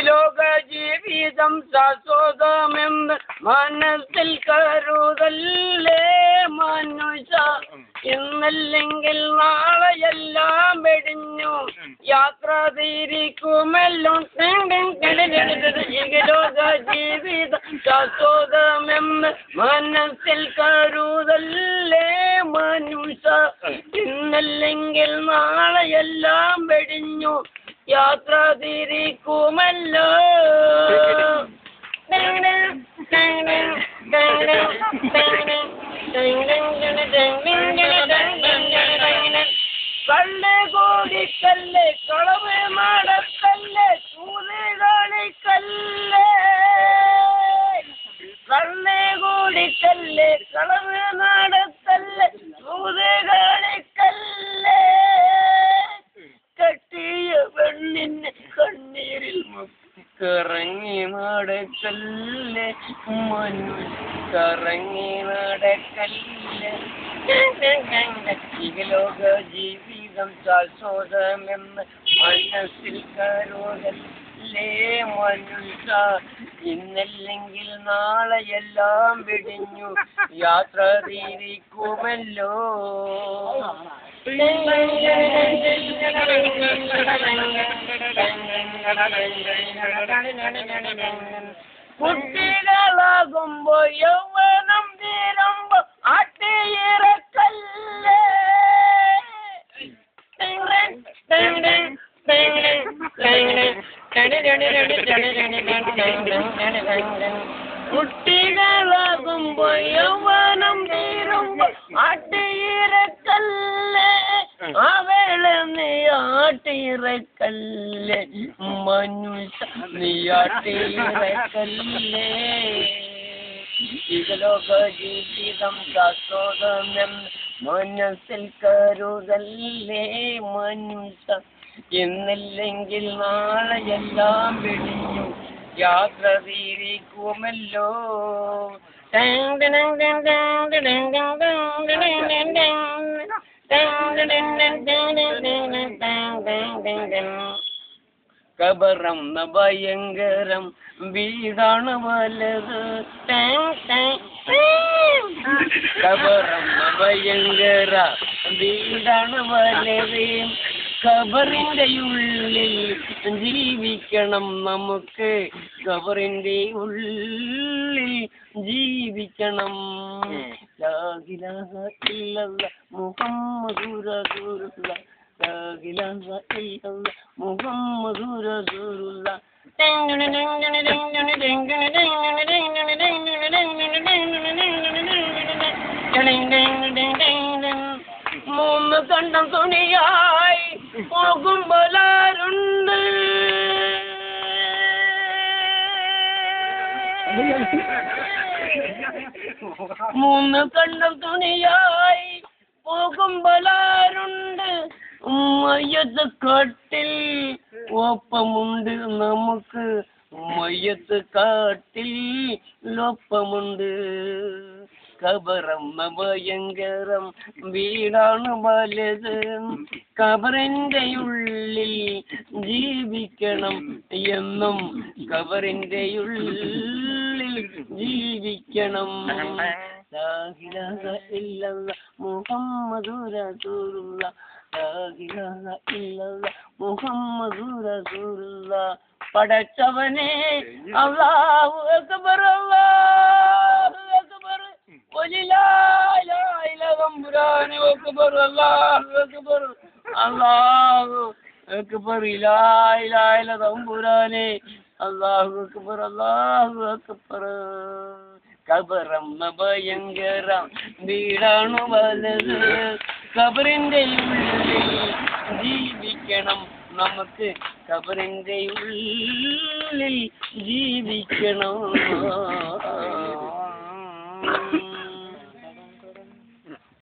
ലോക ജീവിതം ശാശ്വതമെന്ന് മനസ്സിൽ കരുതല്ലേ മനുഷ്യ. ഇന്നല്ലെങ്കിൽ നാളെയെല്ലാം വെടിഞ്ഞു യാത്ര തിരിക്കുമല്ലോ. ലോക ജീവിതം ശാശ്വതമെന്ന് മനസ്സിൽ കരുതല്ലേ മനുഷ്യ. ഇന്നല്ലെങ്കിൽ നാളെയെല്ലാം വെടിഞ്ഞു യാത്ര തിരിക്കുമല്ലോ. കല്ല് കോടിക്കല്ല് കളവ് നടക്കല്ല് ചൂതുകളിക്കല്ല്. കല്ല് കോടിക്കല്ല് കളവ് നടക്കല്ല് ചൂതുകളിക്കല്ല്. കെട്ടിയ പെണ്ണിന് കണ്ണീരിൽ കറങ്ങി നടക്കല്ലേ കറങ്ങി നടക്കല്ലേ. ലോക ജീവിതം ശാശ്വതമെന്ന് മനസ്സിൽ കരുതല്ലേ മനുഷ്യ. ഇന്നല്ലെങ്കിൽ നാളെയെല്ലാം വെടിഞ്ഞു യാത്ര തിരിക്കുമല്ലോ. കുട്ടികളാകുമ്പോ യൗവനം തീരുമ്പോ ആട്ടിയിറക്കല്ലേ. കുട്ടികളാകുമ്പോ യൗവനം തീരുമ്പോ ആട്ടിയിറക്കല്ലേ. അവളെ നീ ആട്ടിയിറക്കല്ലേ മനുഷ്യ നീ ആട്ടിയിറക്കല്ലേ. ലോക ജീവിതം ശാശ്വതമെന്ന് മനസ്സിൽ കരുതല്ലേ മനുഷ്യ. ഇന്നില്ലെങ്കിൽ നാളെയെല്ലാം വെടിഞ്ഞു യാത്ര തിരിക്കുമല്ലോ. കബറെന്ന ഭയങ്കരം വീടാണ് വലത്. കബറെന്ന ഭയങ്കര വീടാണ് വലത്. ഖബറിന്റെ ഉള്ളിൽ ജീവിക്കണം നമുക്ക്. ഖബറിന്റെ ഉള്ളിൽ ജീവിക്കണം. ലാ ഇലാഹ ഇല്ലല്ലാഹ് മുഹമ്മദുർ റസൂലുള്ളാഹ്. ലാ ഇലാഹ ഇല്ലല്ലാഹ് മുഹമ്മദുർ റസൂലുള്ളാഹ്. മൂന്ന് കണ്ടം തുണിയായി പോകുമ്പോലാരുണ്ട്. മൂന്ന് കണ്ടം തുണിയായി പോകുമ്പോലാരുണ്ട്. മയ്യത്ത് കാട്ടിൽ ഒപ്പമുണ്ട് നമുക്ക്. മയ്യത്ത് കാട്ടിൽ ഒപ്പമുണ്ട്. ഖബറെന്ന ഭയങ്കരം വീടാണ് വലുത്. ഖബറിന്റെ ഉള്ളിൽ ജീവിക്കണം എന്നും. ഖബറിന്റെ ഉള്ളിൽ ജീവിക്കണം. ലാ ഇലാഹ ഇല്ലല്ലാഹ് മുഹമ്മദുർ റസൂലുള്ളാഹ്. ലാ ഇലാഹ ഇല്ലല്ലാഹ് മുഹമ്മദുർ റസൂലുള്ളാഹ്. പടച്ചവനെ അല്ലാഹു അക്ബർ അല്ലാഹു അക്ബർ തമ്പുരാനെ അക്ബർ അല്ലാഹു അക്ബർ അല്ലാഹു അക്ബർ ലാ ഇലാഹ ഇല്ല തമ്പുരാനെ അല്ലാഹു അക്ബർ അല്ലാഹു അക്ബർ. ഖബറെന്ന ഭയങ്കര വീടാണ് വലത്. ഖബറിന്റെ ഉള്ളിൽ ജീവിക്കണം നമുക്ക്. ഖബറിന്റെ ഉള്ളിൽ ജീവിക്കണം.